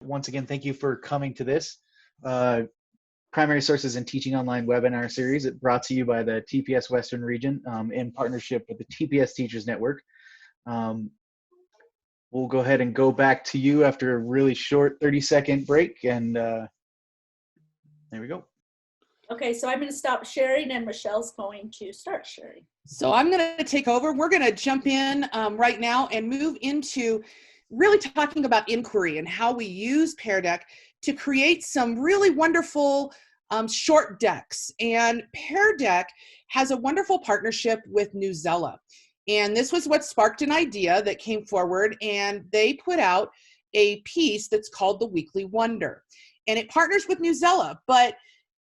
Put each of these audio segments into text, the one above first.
Once again, thank you for coming to this Primary Sources in Teaching Online webinar series. It brought to you by the TPS Western Region in partnership with the TPS Teachers Network. We'll go ahead and go back to you after a really short 30-second break, and there we go. Okay, so I'm going to stop sharing and Michelle's going to start sharing. So I'm going to take over. We're going to jump in right now and move into really talking about inquiry and how we use Pear Deck to create some really wonderful short decks. And Pear Deck has a wonderful partnership with Newsela. And this was what sparked an idea that came forward, and they put out a piece that's called the Weekly Wonder. And it partners with Newsela, but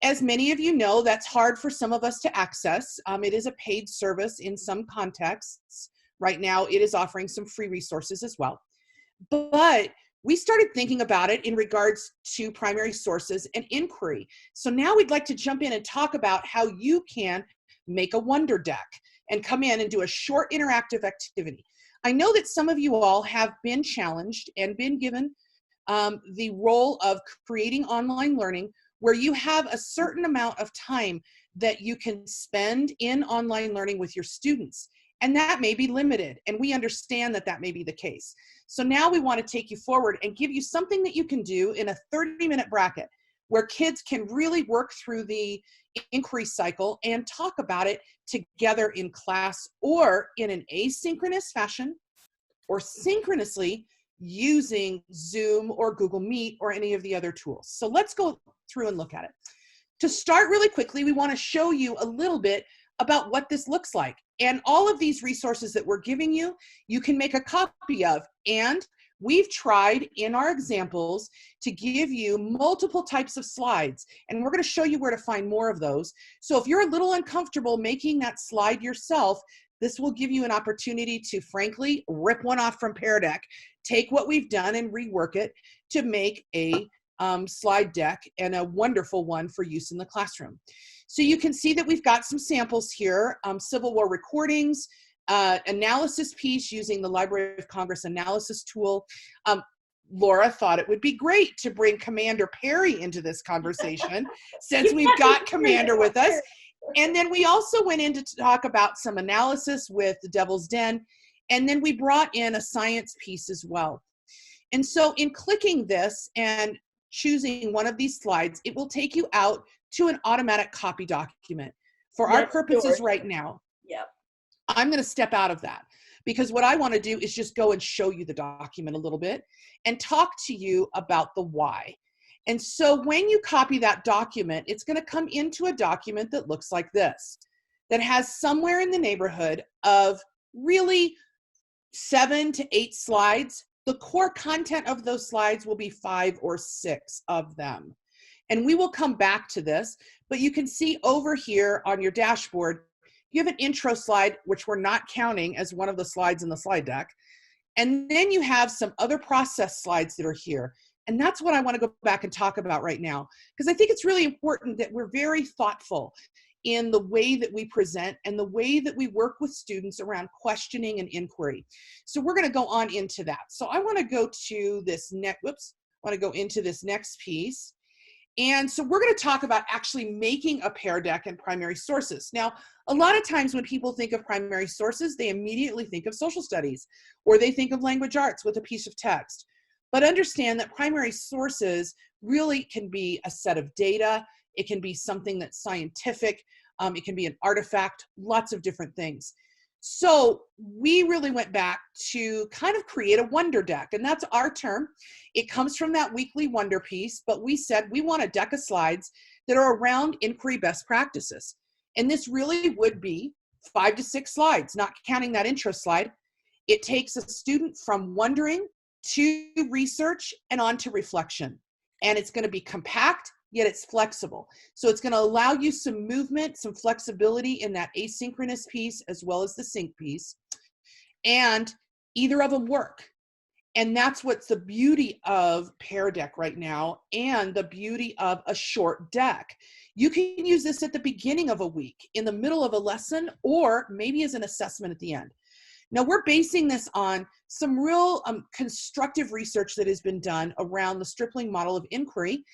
as many of you know, that's hard for some of us to access. It is a paid service in some contexts. Right now, it is offering some free resources as well. But we started thinking about it in regards to primary sources and inquiry. So now we'd like to jump in and talk about how you can make a Wonder Deck and come in and do a short interactive activity. I know that some of you all have been challenged and been given the role of creating online learning where you have a certain amount of time that you can spend in online learning with your students. And that may be limited, and we understand that that may be the case. So now we want to take you forward and give you something that you can do in a 30-minute bracket where kids can really work through the inquiry cycle and talk about it together in class or in an asynchronous fashion or synchronously using Zoom or Google Meet or any of the other tools. So let's go through and look at it. To start really quickly, we want to show you a little bit about what this looks like. And all of these resources that we're giving you, you can make a copy of. And we've tried in our examples to give you multiple types of slides. And we're going to show you where to find more of those. So if you're a little uncomfortable making that slide yourself, this will give you an opportunity to, frankly, rip one off from Pear Deck, take what we've done and rework it to make a slide deck, and a wonderful one for use in the classroom. So you can see that we've got some samples here, Civil War recordings, analysis piece using the Library of Congress analysis tool. Laura thought it would be great to bring Commander Peary into this conversation since we've got Commander with us. And then we also went in to talk about some analysis with the Devil's Den, and then we brought in a science piece as well. And so in clicking this and choosing one of these slides, it will take you out to an automatic copy document. For our purposes right now, I'm going to step out of that because what I want to do is just go and show you the document a little bit and talk to you about the why. And so when you copy that document, it's going to come into a document that looks like this, that has somewhere in the neighborhood of really 7 to 8 slides. The core content of those slides will be 5 or 6 of them. And we will come back to this, but you can see over here on your dashboard, you have an intro slide, which we're not counting as one of the slides in the slide deck. And then you have some other process slides that are here. And that's what I want to go back and talk about right now, because I think it's really important that we're very thoughtful in the way that we present and the way that we work with students around questioning and inquiry. So we're going to go on into that. So I want to go to this into this next piece. And so we're going to talk about actually making a Pear Deck and primary sources. Now, a lot of times when people think of primary sources, they immediately think of social studies, or they think of language arts with a piece of text. But understand that primary sources really can be a set of data. It can be something that's scientific. It can be an artifact, lots of different things. So we really went back to kind of create a Wonder Deck, and that's our term. It comes from that Weekly Wonder piece, but we said we want a deck of slides that are around inquiry best practices. And this really would be 5 to 6 slides, not counting that intro slide. It takes a student from wondering to research and on to reflection. And it's going to be compact, yet it's flexible. So it's going to allow you some movement, some flexibility in that asynchronous piece as well as the sync piece. And either of them work. And that's what's the beauty of Pear Deck right now and the beauty of a short deck. You can use this at the beginning of a week, in the middle of a lesson, or maybe as an assessment at the end. Now we're basing this on some real constructive research that has been done around the Stripling model of inquiry.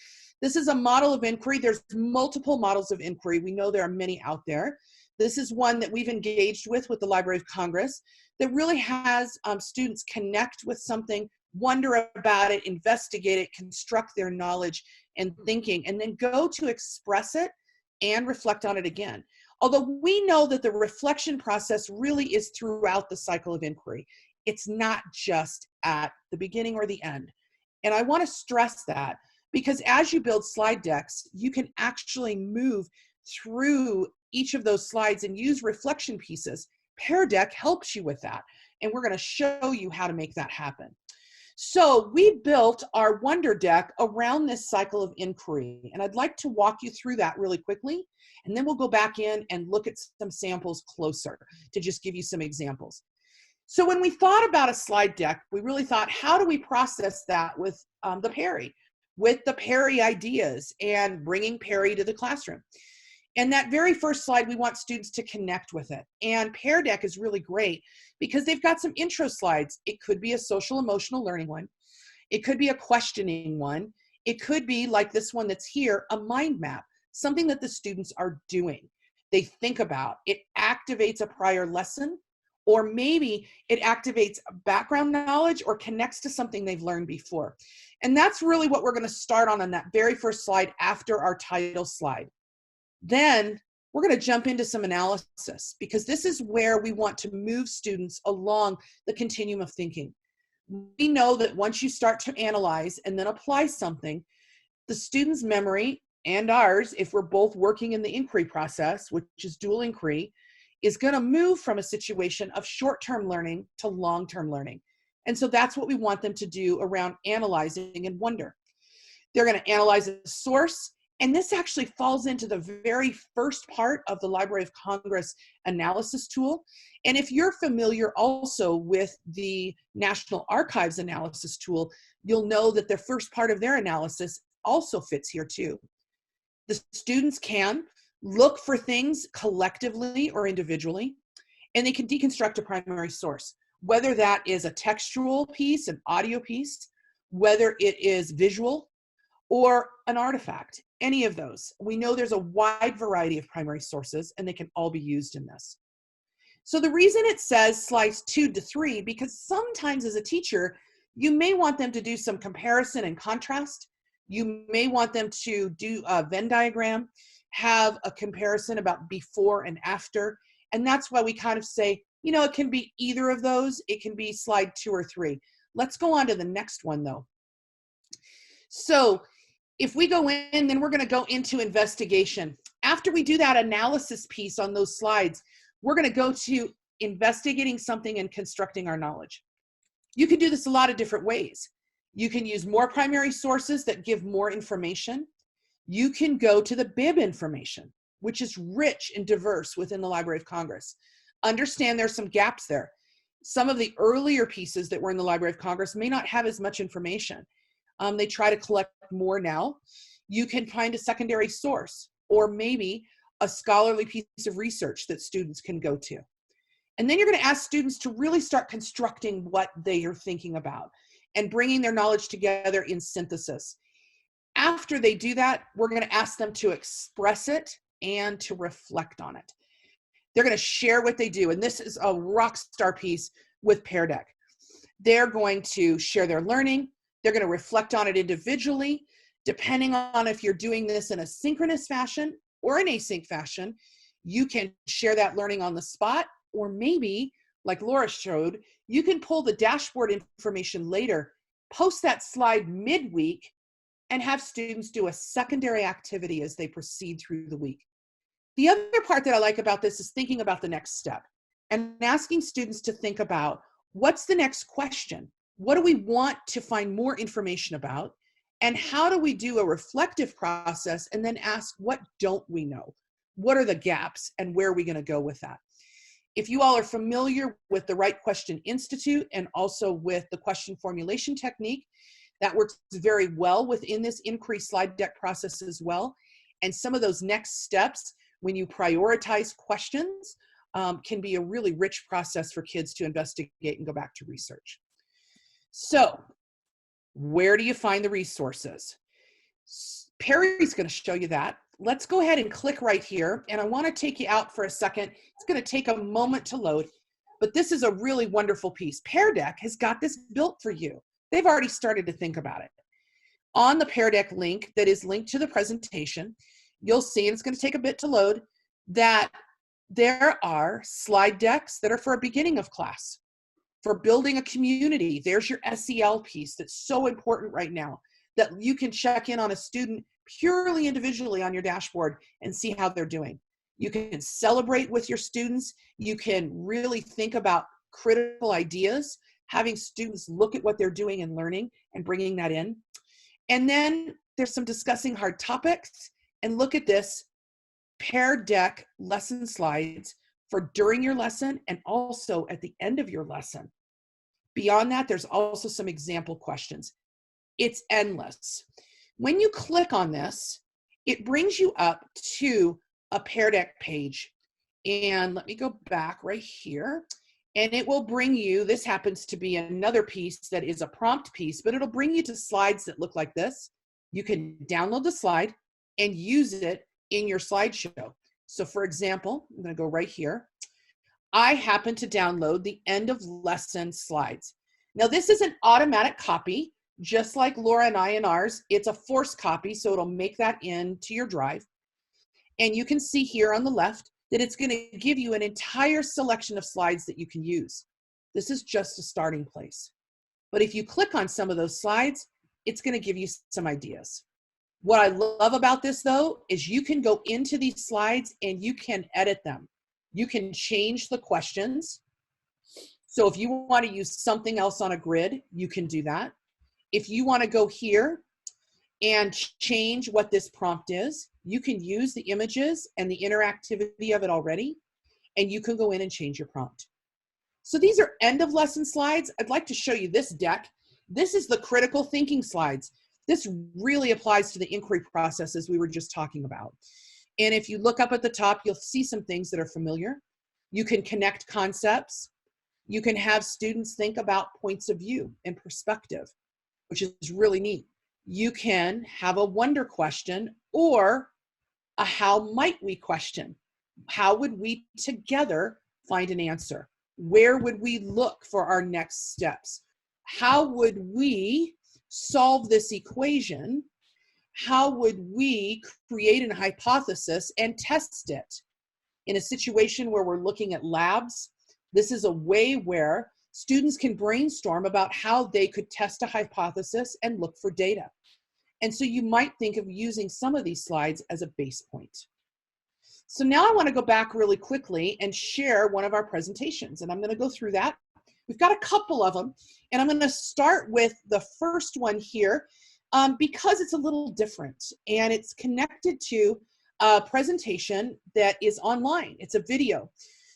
This is a model of inquiry. There's multiple models of inquiry. We know there are many out there. This is one that we've engaged with the Library of Congress that really has students connect with something, wonder about it, investigate it, construct their knowledge and thinking, and then go to express it and reflect on it again. Although we know that the reflection process really is throughout the cycle of inquiry. It's not just at the beginning or the end. And I want to stress that because as you build slide decks, you can actually move through each of those slides and use reflection pieces. Pear Deck helps you with that. And we're going to show you how to make that happen. So we built our Wonder Deck around this cycle of inquiry. And I'd like to walk you through that really quickly. And then we'll go back in and look at some samples closer to just give you some examples. So when we thought about a slide deck, we really thought, how do we process that with the Peary, with the Peary ideas and bringing Peary to the classroom? And that very first slide, we want students to connect with it. And Pear Deck is really great because they've got some intro slides. It could be a social emotional learning one. It could be a questioning one. It could be like this one that's here, a mind map, something that the students are doing. They think about, it activates a prior lesson, or maybe it activates background knowledge or connects to something they've learned before. And that's really what we're going to start on that very first slide after our title slide. Then we're going to jump into some analysis because this is where we want to move students along the continuum of thinking. We know that once you start to analyze and then apply something, the student's memory and ours, if we're both working in the inquiry process, which is dual inquiry, is going to move from a situation of short-term learning to long-term learning. And so that's what we want them to do around analyzing and wonder. They're going to analyze a source. And this actually falls into the very first part of the Library of Congress analysis tool. And if you're familiar also with the National Archives analysis tool, you'll know that the first part of their analysis also fits here too. The students can look for things collectively or individually, and they can deconstruct a primary source, whether that is a textual piece, an audio piece, whether it is visual, or an artifact, any of those. We know there's a wide variety of primary sources and they can all be used in this. So the reason it says slides 2 to 3, because sometimes as a teacher, you may want them to do some comparison and contrast. You may want them to do a Venn diagram, have a comparison about before and after. And that's why we kind of say, you know, it can be either of those. It can be slide 2 or 3. Let's go on to the next one though. So if we go in, then we're going to go into investigation. After we do that analysis piece on those slides, we're going to go to investigating something and constructing our knowledge. You can do this a lot of different ways. You can use more primary sources that give more information. You can go to the bib information, which is rich and diverse within the Library of Congress. Understand there's some gaps there. Some of the earlier pieces that were in the Library of Congress may not have as much information. They try to collect more now. You can find a secondary source or maybe a scholarly piece of research that students can go to. And then you're going to ask students to really start constructing what they are thinking about and bringing their knowledge together in synthesis. After they do that, we're going to ask them to express it and to reflect on it. They're going to share what they do. And this is a rock star piece with Pear Deck. They're going to share their learning. They're going to reflect on it individually, depending on if you're doing this in a synchronous fashion or an async fashion. You can share that learning on the spot, or maybe, like Laura showed, you can pull the dashboard information later, post that slide midweek, and have students do a secondary activity as they proceed through the week. The other part that I like about this is thinking about the next step and asking students to think about what's the next question? What do we want to find more information about? And how do we do a reflective process and then ask, what don't we know? What are the gaps and where are we going to go with that? If you all are familiar with the Right Question Institute and also with the question formulation technique, that works very well within this inquiry slide deck process as well. And some of those next steps, when you prioritize questions, can be a really rich process for kids to investigate and go back to research. So where do you find the resources? Peary's going to show you that. Let's go ahead and click right here. And I want to take you out for a second. It's going to take a moment to load, but this is a really wonderful piece. Pear Deck has got this built for you. They've already started to think about it. On the Pear Deck link that is linked to the presentation, you'll see, and it's going to take a bit to load, that there are slide decks that are for a beginning of class, for building a community. There's your SEL piece that's so important right now, that you can check in on a student purely individually on your dashboard and see how they're doing. You can celebrate with your students. You can really think about critical ideas, having students look at what they're doing and learning and bringing that in. And then there's some discussing hard topics. And look at this, Pear Deck lesson slides for during your lesson and also at the end of your lesson. Beyond that, there's also some example questions. It's endless. When you click on this, it brings you up to a Pear Deck page. And let me go back right here. And it will bring you, this happens to be another piece that is a prompt piece, but it'll bring you to slides that look like this. You can download the slide and use it in your slideshow. So for example, I'm going to go right here. I happen to download the end of lesson slides. Now this is an automatic copy, just like Laura and I in ours. It's a forced copy, so it'll make that into your drive. And you can see here on the left that it's going to give you an entire selection of slides that you can use. This is just a starting place. But if you click on some of those slides, it's going to give you some ideas. What I love about this though, is you can go into these slides and you can edit them. You can change the questions. So if you want to use something else on a grid, you can do that. If you want to go here and change what this prompt is, you can use the images and the interactivity of it already, and you can go in and change your prompt. So these are end of lesson slides. I'd like to show you this deck. This is the critical thinking slides. This really applies to the inquiry processes we were just talking about. And if you look up at the top, you'll see some things that are familiar. You can connect concepts. You can have students think about points of view and perspective, which is really neat. You can have a wonder question or a how might we question. How would we together find an answer? Where would we look for our next steps? How would we solve this equation? How would we create a hypothesis and test it? In a situation where we're looking at labs, this is a way where students can brainstorm about how they could test a hypothesis and look for data. And so you might think of using some of these slides as a base point. So now I want to go back really quickly and share one of our presentations, and I'm going to go through that. We've got a couple of them, and I'm going to start with the first one here because it's a little different, and it's connected to a presentation that is online. It's a video.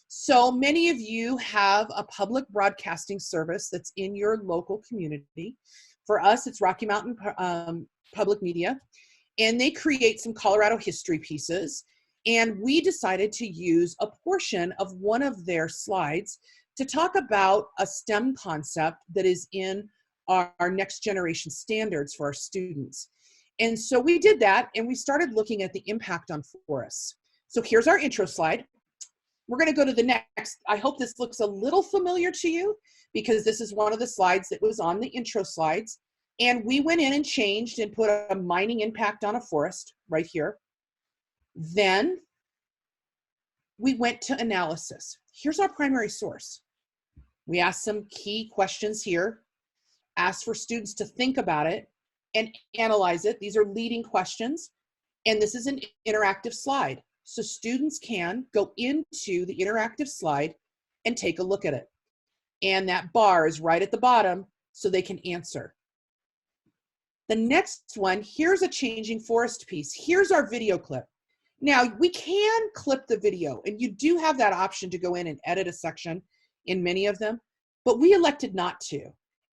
So many of you have a public broadcasting service that's in your local community. For us, it's Rocky Mountain Public Media, and they create some Colorado history pieces. And we decided to use a portion of one of their slides to talk about a STEM concept that is in our next generation standards for our students. And so we did that, and we started looking at the impact on forests. So here's our intro slide. We're going to go to the next. I hope this looks a little familiar to you because this is one of the slides that was on the intro slides. And we went in and changed and put a mining impact on a forest right here. Then we went to analysis. Here's our primary source. We asked some key questions here, asked for students to think about it and analyze it. These are leading questions. And this is an interactive slide. So students can go into the interactive slide and take a look at it. And that bar is right at the bottom so they can answer. The next one, here's a changing forest piece. Here's our video clip. Now we can clip the video, and you do have that option to go in and edit a section in many of them, but we elected not to.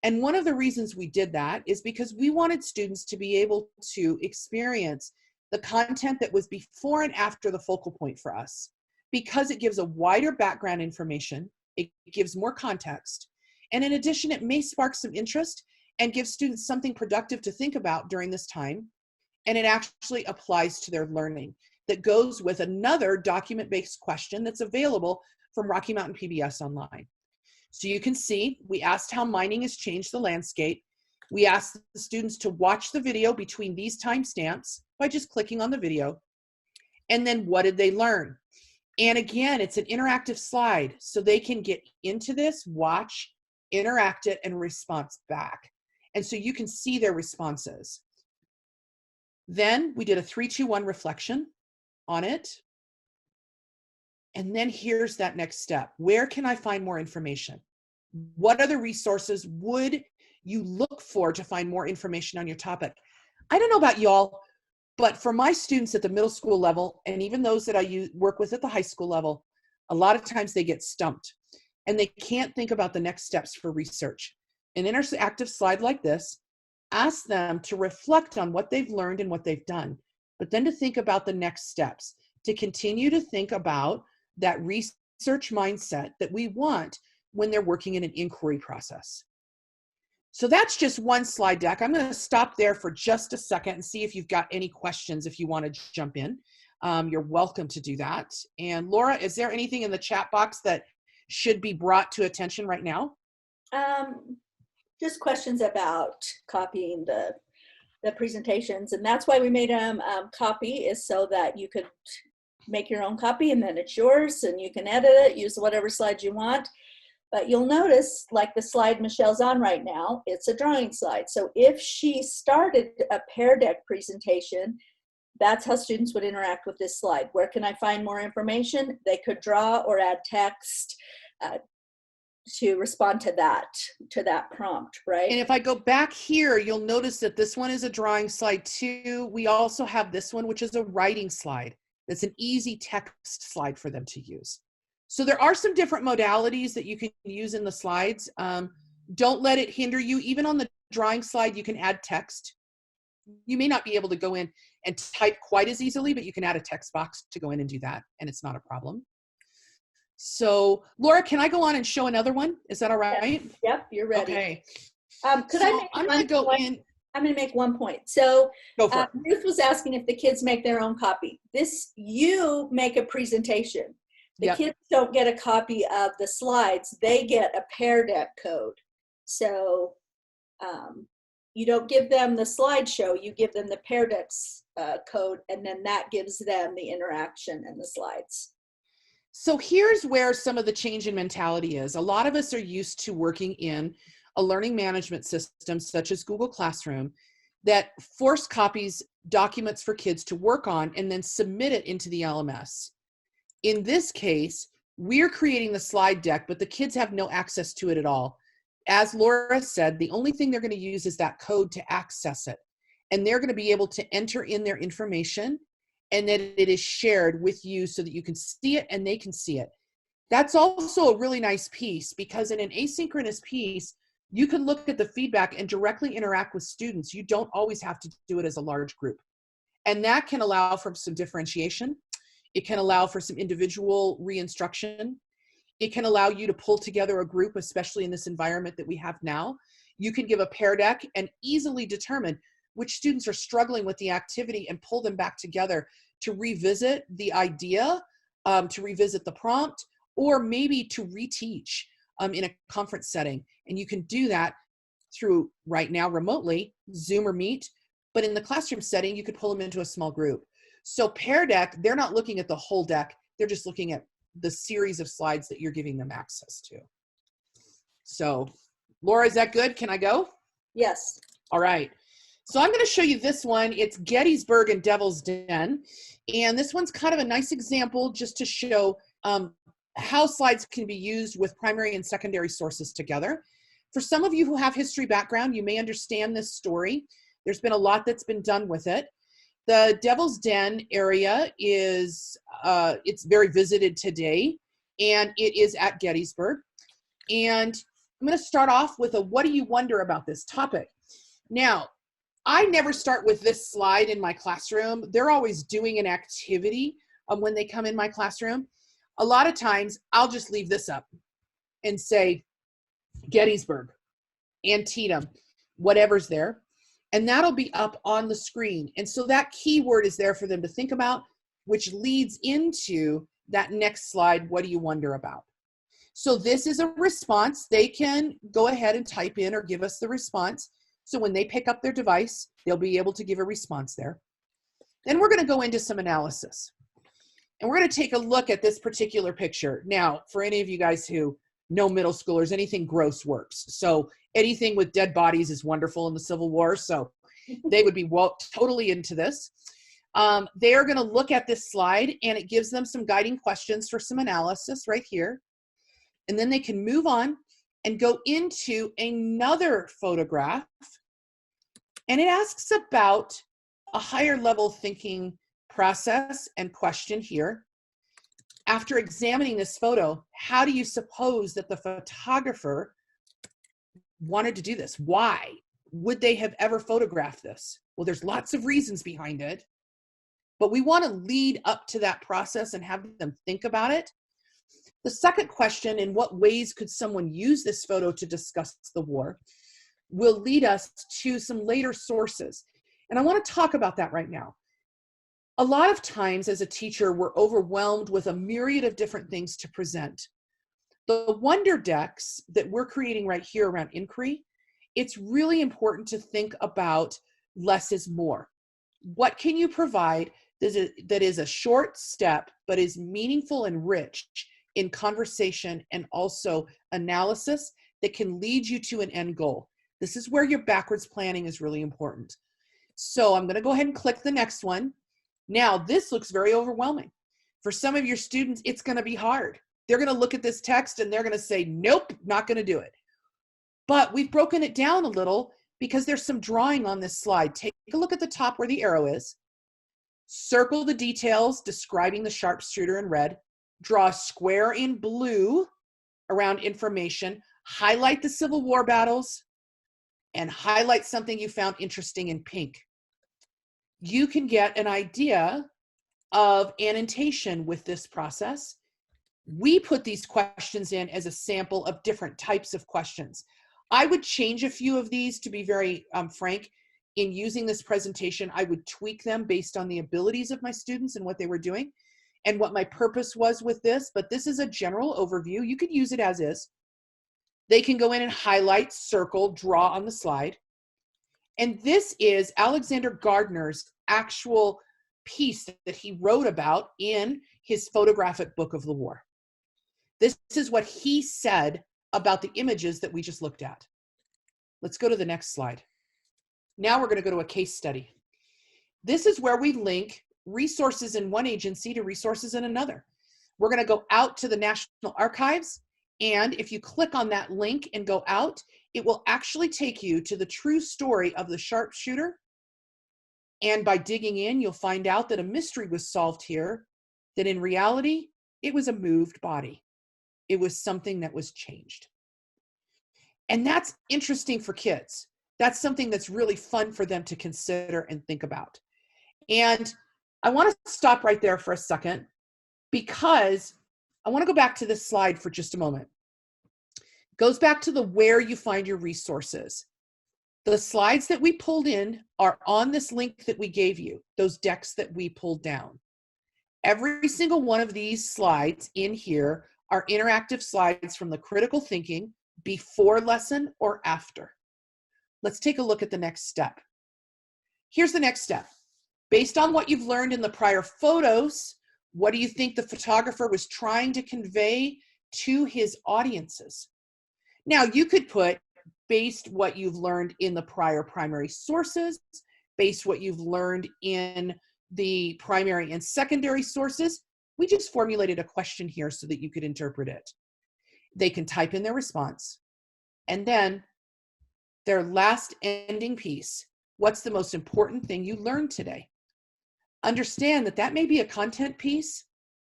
And one of the reasons we did that is because we wanted students to be able to experience the content that was before and after the focal point for us. because it gives a wider background information, it gives more context, and in addition, it may spark some interest and give students something productive to think about during this time, and it actually applies to their learning. That goes with another document-based question that's available from Rocky Mountain PBS online. So you can see, we asked how mining has changed the landscape. We asked the students to watch the video between these timestamps by just clicking on the video. And then what did they learn? And again, it's an interactive slide, so they can get into this, watch, interact it, and response back. And so you can see their responses. Then we did a 3-2-1 reflection on it. And then here's that next step. Where can I find more information? What other resources would you look for to find more information on your topic? I don't know about y'all, but for my students at the middle school level, and even those that I work with at the high school level, a lot of times they get stumped and they can't think about the next steps for research. An interactive slide like this asks them to reflect on what they've learned and what they've done, but then to think about the next steps, to continue to think about that research mindset that we want when they're working in an inquiry process. So that's just one slide deck. I'm going to stop there for just a second and see if you've got any questions if you want to jump in. You're welcome to do that. And Laura, is there anything in the chat box that should be brought to attention right now? Just questions about copying the presentations, and that's why we made them copy, is so that you could make your own copy and then it's yours and you can edit it, use whatever slides you want. But you'll notice, like the slide Michelle's on right now, it's a drawing slide. So if she started a Pear Deck presentation, that's how students would interact with this slide. Where can I find more information? They could draw or add text to respond to that prompt, right? And if I go back here, you'll notice that this one is a drawing slide too. We also have this one, which is a writing slide. It's an easy text slide for them to use. So there are some different modalities that you can use in the slides. Don't let it hinder you. Even on the drawing slide, you can add text. You may not be able to go in and type quite as easily, but you can add a text box to go in and do that, and it's not a problem. So Laura, can I go on and show another one? Is that all right? Yep, you're ready. Okay. I'm going to go in. I'm going to make one point. So Go for it. Ruth was asking if the kids make their own copy. You make a presentation. The kids don't get a copy of the slides. They get a Pear Deck code. So you don't give them the slideshow. You give them the Pear Deck's code, and then that gives them the interaction and the slides. So here's where some of the change in mentality is. A lot of us are used to working in a learning management system such as Google Classroom that force copies documents for kids to work on and then submit it into the LMS. In this case, we're creating the slide deck, but the kids have no access to it at all. As Laura said, the only thing they're going to use is that code to access it. And they're going to be able to enter in their information, and that it is shared with you so that you can see it and they can see it. That's also a really nice piece, because in an asynchronous piece, you can look at the feedback and directly interact with students. You don't always have to do it as a large group. And that can allow for some differentiation. It can allow for some individual re-instruction. It can allow you to pull together a group, especially in this environment that we have now. You can give a Pear Deck and easily determine which students are struggling with the activity and pull them back together to revisit the idea, to revisit the prompt, or maybe to reteach in a conference setting. And you can do that through, right now, remotely, Zoom or Meet, but in the classroom setting, you could pull them into a small group. So Pear Deck, they're not looking at the whole deck, they're just looking at the series of slides that you're giving them access to. So, Laura, is that good? Can I go? Yes. All right. So I'm going to show you this one. It's Gettysburg and Devil's Den. And this one's kind of a nice example just to show how slides can be used with primary and secondary sources together. For some of you who have history background, you may understand this story. There's been a lot that's been done with it. The Devil's Den area is, it's very visited today, and it is at Gettysburg. And I'm going to start off with a what do you wonder about this topic? Now, I never start with this slide in my classroom. They're always doing an activity when they come in my classroom. A lot of times I'll just leave this up and say Gettysburg, Antietam, whatever's there, and that'll be up on the screen. And so that keyword is there for them to think about, which leads into that next slide. What do you wonder about? So this is a response. They can go ahead and type in or give us the response. So when they pick up their device, they'll be able to give a response there. Then we're going to go into some analysis. And we're going to take a look at this particular picture. Now, for any of you guys who know middle schoolers, anything gross works. So anything with dead bodies is wonderful in the Civil War. So they would be totally into this. They are going to look at this slide, and it gives them some guiding questions for some analysis right here. And then they can move on and go into another photograph. And it asks about a higher level thinking process and question here. After examining this photo, how do you suppose that the photographer wanted to do this? Why would they have ever photographed this? Well, there's lots of reasons behind it, but we want to lead up to that process and have them think about it. The second question, in what ways could someone use this photo to discuss the war, will lead us to some later sources. And I want to talk about that right now. A lot of times as a teacher, we're overwhelmed with a myriad of different things to present. The Wonder Decks that we're creating right here around inquiry, it's really important to think about less is more. What can you provide that is a short step, but is meaningful and rich in conversation and also analysis that can lead you to an end goal? This is where your backwards planning is really important. So I'm going to go ahead and click the next one. Now, this looks very overwhelming. For some of your students, it's going to be hard. They're going to look at this text and they're going to say, nope, not going to do it. But we've broken it down a little because there's some drawing on this slide. Take a look at the top where the arrow is. Circle the details describing the sharpshooter in red. Draw a square in blue around information. Highlight the Civil War battles and highlight something you found interesting in pink. You can get an idea of annotation with this process. We put these questions in as a sample of different types of questions. I would change a few of these, to be very frank. In using this presentation, I would tweak them based on the abilities of my students and what they were doing and what my purpose was with this, but this is a general overview. You could use it as is. They can go in and highlight, circle, draw on the slide. And this is Alexander Gardner's actual piece that he wrote about in his photographic book of the war. This is what he said about the images that we just looked at. Let's go to the next slide. Now we're going to go to a case study. This is where we link resources in one agency to resources in another. We're going to go out to the National Archives, and if you click on that link and go out, it will actually take you to the true story of the sharpshooter. And by digging in, you'll find out that a mystery was solved here, that in reality, it was a moved body. It was something that was changed. And that's interesting for kids. That's something that's really fun for them to consider and think about. And I want to stop right there for a second because I want to go back to this slide for just a moment. It goes back to the where you find your resources. The slides that we pulled in are on this link that we gave you, those decks that we pulled down. Every single one of these slides in here are interactive slides from the critical thinking before lesson or after. Let's take a look at the next step. Here's the next step. Based on what you've learned in the prior photos, what do you think the photographer was trying to convey to his audiences? Now, you could put based what you've learned in the prior primary sources, based what you've learned in the primary and secondary sources. We just formulated a question here so that you could interpret it. They can type in their response. And then their last ending piece, what's the most important thing you learned today? Understand that that may be a content piece.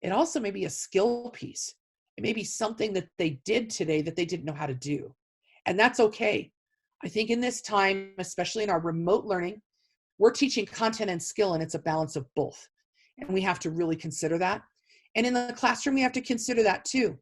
It also may be a skill piece. It may be something that they did today that they didn't know how to do. And that's okay. I think in this time, especially in our remote learning, we're teaching content and skill, and it's a balance of both. And we have to really consider that. And in the classroom, we have to consider that too.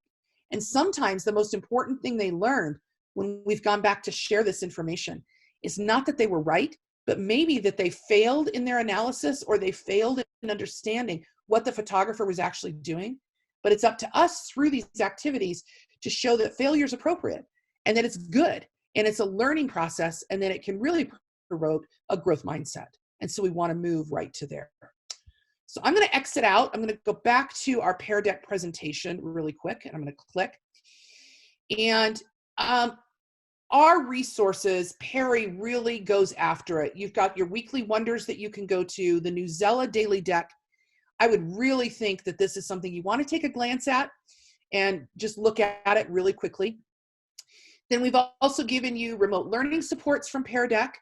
And sometimes the most important thing they learned when we've gone back to share this information is not that they were right, but maybe that they failed in their analysis or they failed in understanding what the photographer was actually doing. But it's up to us through these activities to show that failure is appropriate and that it's good and it's a learning process and that it can really promote a growth mindset. And so we want to move right to there. So I'm going to exit out. I'm going to go back to our Pear Deck presentation really quick, and I'm going to click. And our resources, Peary really goes after it. You've got your weekly wonders that you can go to, the Newsella Daily Deck. I would really think that this is something you want to take a glance at and just look at it really quickly. Then we've also given you remote learning supports from Pear Deck,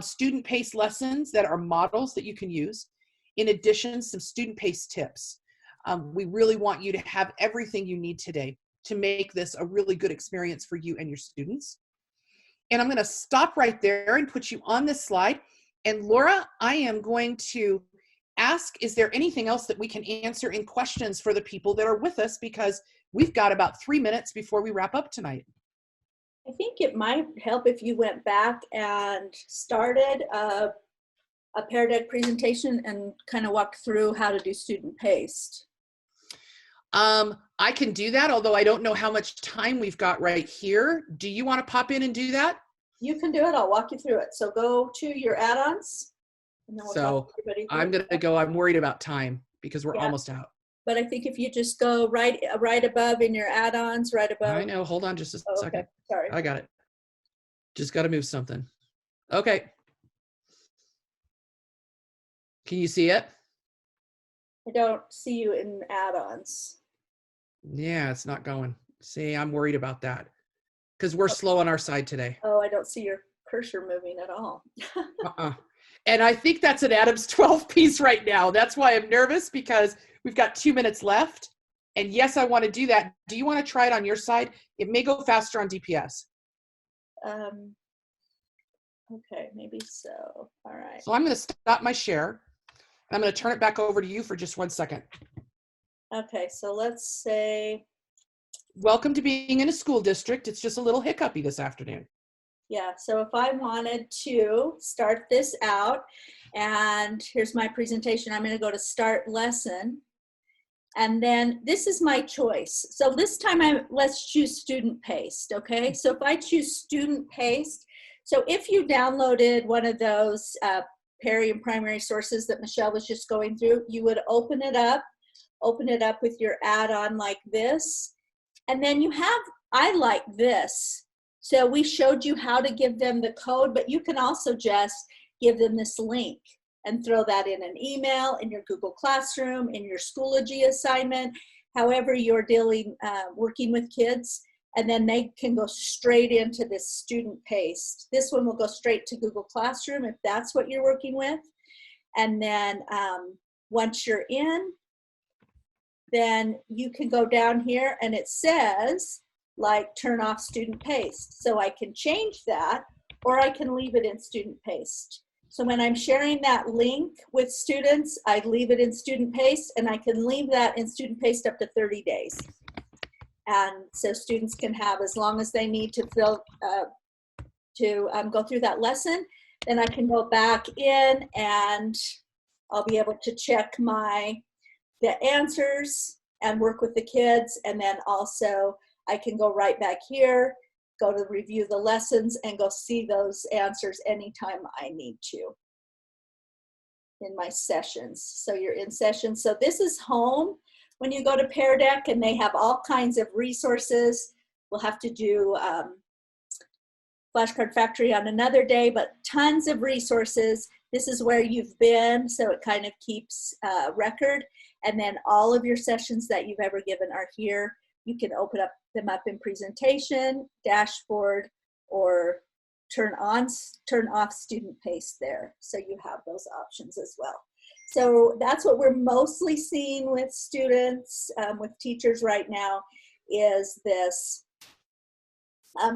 student-paced lessons that are models that you can use. In addition, some student-paced tips. We really want you to have everything you need today to make this a really good experience for you and your students. And I'm going to stop right there and put you on this slide. And Laura, I am going to ask, is there anything else that we can answer in questions for the people that are with us? Because we've got about 3 minutes before we wrap up tonight. I think it might help if you went back and started a Pear Deck presentation and kind of walked through how to do student paced. I can do that, although I don't know how much time we've got right here. Do you want to pop in and do that? You can do it. I'll walk you through it. So go to your add-ons. And then we'll talk to everybody through I'm going to go. I'm worried about time because we're almost out. But I think if you just go right above in your add-ons, right above. I know. Hold on just a second. Okay. Sorry. I got it. Just got to move something. Okay. Can you see it? I don't see you in add-ons. Yeah, it's not going. See, I'm worried about that because we're slow on our side today. Oh, I don't see your cursor moving at all. And I think that's an Adams 12 piece right now. That's why I'm nervous because we've got 2 minutes left. And yes, I want to do that. Do you want to try it on your side? It may go faster on DPS. Okay, maybe so. All right. So I'm going to stop my share. I'm going to turn it back over to you for just 1 second. Okay, so let's say. Welcome to being in a school district. It's just a little hiccupy this afternoon. Yeah, so if I wanted to start this out, and here's my presentation, I'm going to go to Start Lesson. And then this is my choice. So this time, let's choose student paced, okay? So if I choose student paced, so if you downloaded one of those Peary and primary sources that Michelle was just going through, you would open it up with your add-on like this. And then you have, I like this. So we showed you how to give them the code, but you can also just give them this link and throw that in an email, in your Google Classroom, in your Schoology assignment, however you're working with kids, and then they can go straight into this student paced. This one will go straight to Google Classroom if that's what you're working with. And then once you're in, then you can go down here and it says, like, turn off student paced. So I can change that, or I can leave it in student paced. So when I'm sharing that link with students, I leave it in student paced, and I can leave that in student paced up to 30 days. And so students can have as long as they need to go through that lesson. Then I can go back in and I'll be able to check the answers and work with the kids. And then also I can go right back here, go to review the lessons, and go see those answers anytime I need to in my sessions. So you're in sessions. So this is home when you go to Pear Deck, and they have all kinds of resources. We'll have to do Flashcard Factory on another day, but tons of resources. This is where you've been, so it kind of keeps record. And then all of your sessions that you've ever given are here. You can open them up in presentation, dashboard, or turn off student pace there. So you have those options as well. So that's what we're mostly seeing with students, with teachers right now, is this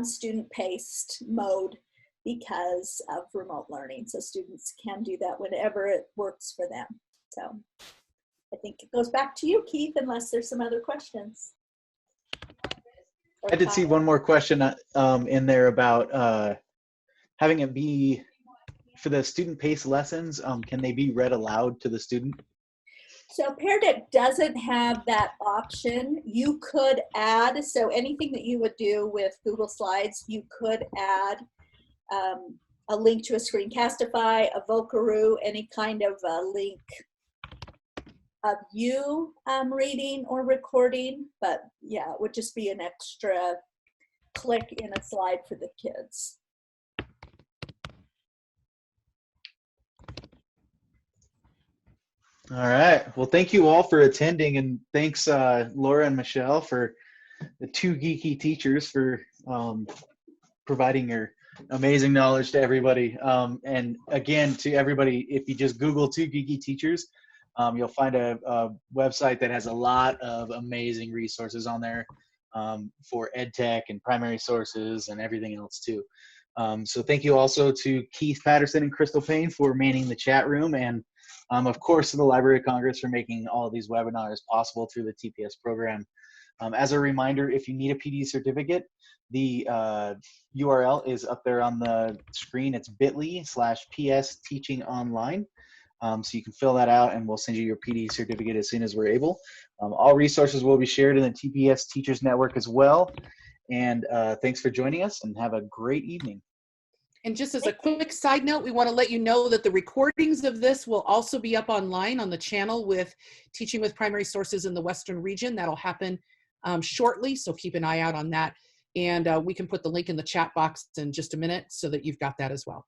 student-paced mode because of remote learning. So students can do that whenever it works for them. So I think it goes back to you, Keith, unless there's some other questions. I did see one more question in there about having it be for the student-paced lessons. Can they be read aloud to the student? So Pear Deck doesn't have that option. You could add, so anything that you would do with Google Slides, you could add a link to a Screencastify, a Vocaroo, any kind of link of you reading or recording. But yeah, it would just be an extra click in a slide for the kids. All right. Well, thank you all for attending, and thanks Laura and Michelle, for the two geeky teachers, for providing your amazing knowledge to everybody. And again, to everybody, if you just Google two geeky teachers, you'll find a website that has a lot of amazing resources on there for ed tech and primary sources and everything else too. So thank you also to Keith Patterson and Crystal Payne for manning the chat room, and of course to the Library of Congress for making all of these webinars possible through the TPS program. As a reminder, if you need a PD certificate, the URL is up there on the screen. It's bit.ly/PS Teaching Online. So you can fill that out and we'll send you your PD certificate as soon as we're able. All resources will be shared in the TPS Teachers Network as well. And thanks for joining us, and have a great evening. And just as a quick side note, we want to let you know that the recordings of this will also be up online on the channel with Teaching with Primary Sources in the Western region. That'll happen shortly, so keep an eye out on that. And we can put the link in the chat box in just a minute so that you've got that as well.